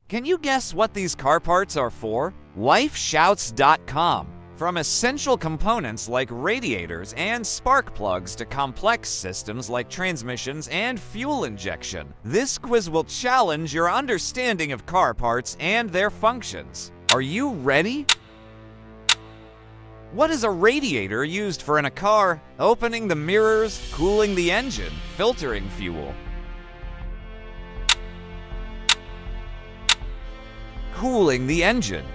Can you guess what these car parts are for? LifeShouts.com. From essential components like radiators and spark plugs to complex systems like transmissions and fuel injection, this quiz will challenge your understanding of car parts and their functions. Are you ready? What is a radiator used for in a car? Opening the mirrors, cooling the engine, filtering fuel. Cooling the engine.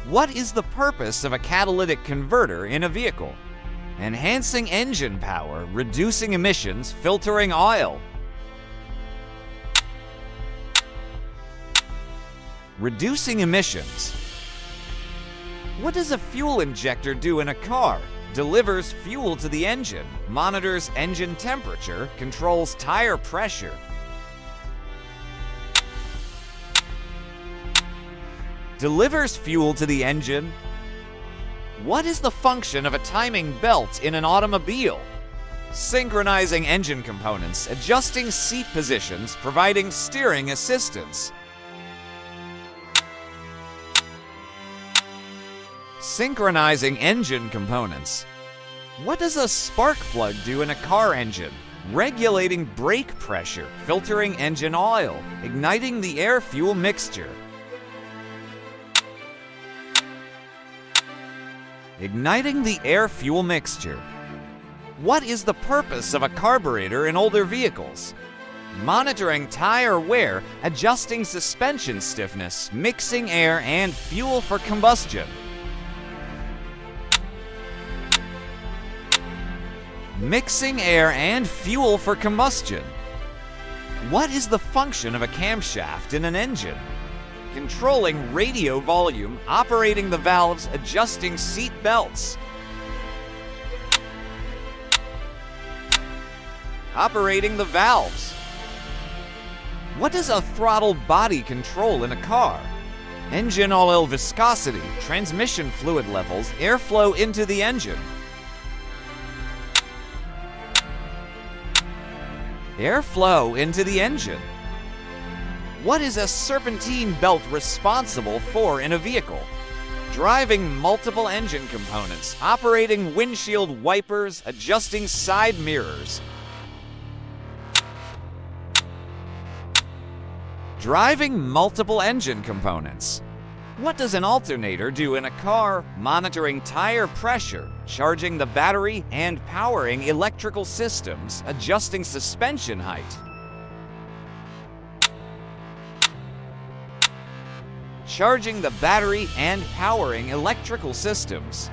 What is the purpose of a catalytic converter in a vehicle? Enhancing engine power, reducing emissions, filtering oil. Reducing emissions. What does a fuel injector do in a car? Delivers fuel to the engine, monitors engine temperature, controls tire pressure. Delivers fuel to the engine. What is the function of a timing belt in an automobile? Synchronizing engine components, adjusting seat positions, providing steering assistance. Synchronizing engine components. What does a spark plug do in a car engine? Regulating brake pressure, filtering engine oil, igniting the air-fuel mixture. Igniting the air-fuel mixture. What is the purpose of a carburetor in older vehicles? Monitoring tire wear, adjusting suspension stiffness, mixing air and fuel for combustion. Mixing air and fuel for combustion. What is the function of a camshaft in an engine? Controlling radio volume, operating the valves, adjusting seat belts. Operating the valves. What does a throttle body control in a car? Engine oil viscosity, transmission fluid levels, airflow into the engine. Airflow into the engine. What is a serpentine belt responsible for in a vehicle? Driving multiple engine components, operating windshield wipers, adjusting side mirrors. Driving multiple engine components. What does an alternator do in a car? Monitoring tire pressure, charging the battery, and powering electrical systems, adjusting suspension height. Charging the battery and powering electrical systems.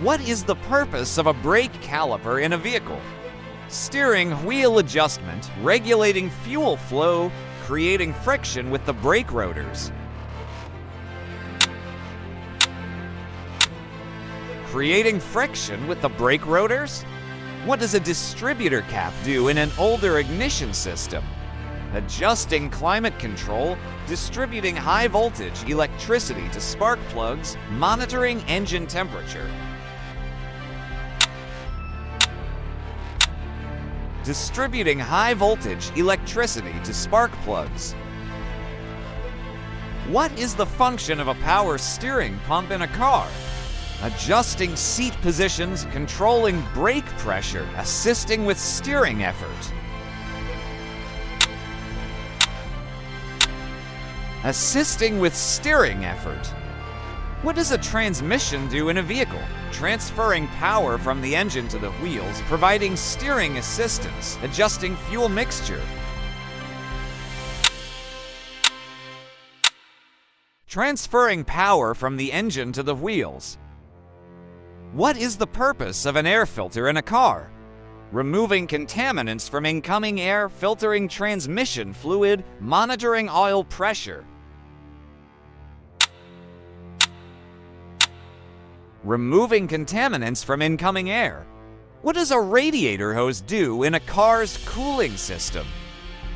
What is the purpose of a brake caliper in a vehicle? Steering wheel adjustment, regulating fuel flow, creating friction with the brake rotors. Creating friction with the brake rotors? What does a distributor cap do in an older ignition system? Adjusting climate control, distributing high voltage electricity to spark plugs, monitoring engine temperature. Distributing high voltage electricity to spark plugs. What is the function of a power steering pump in a car? Adjusting seat positions, controlling brake pressure, assisting with steering effort. Assisting with steering effort. What does a transmission do in a vehicle? Transferring power from the engine to the wheels, providing steering assistance, adjusting fuel mixture. Transferring power from the engine to the wheels. What is the purpose of an air filter in a car? Removing contaminants from incoming air, filtering transmission fluid, monitoring oil pressure. Removing contaminants from incoming air. What does a radiator hose do in a car's cooling system?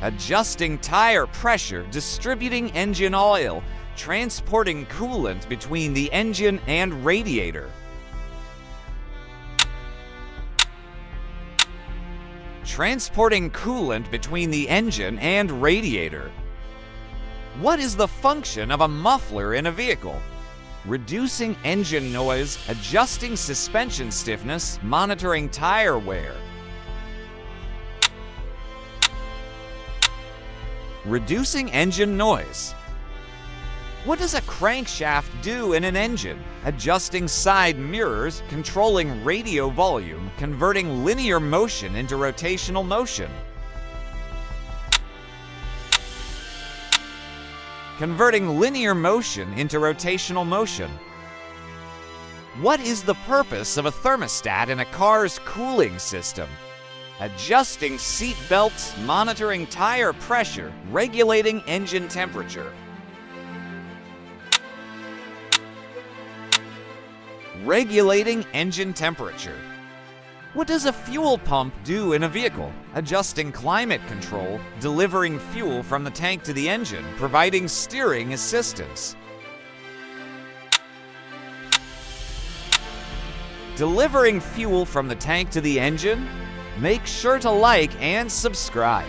Adjusting tire pressure, distributing engine oil, transporting coolant between the engine and radiator. Transporting coolant between the engine and radiator. What is the function of a muffler in a vehicle? Reducing engine noise, adjusting suspension stiffness, monitoring tire wear. Reducing engine noise. What does a crankshaft do in an engine? Adjusting side mirrors, controlling radio volume, converting linear motion into rotational motion. Converting linear motion into rotational motion. What is the purpose of a thermostat in a car's cooling system? Adjusting seat belts, monitoring tire pressure, regulating engine temperature. Regulating engine temperature. What does a fuel pump do in a vehicle? Adjusting climate control, delivering fuel from the tank to the engine, providing steering assistance. Delivering fuel from the tank to the engine? Make sure to like and subscribe.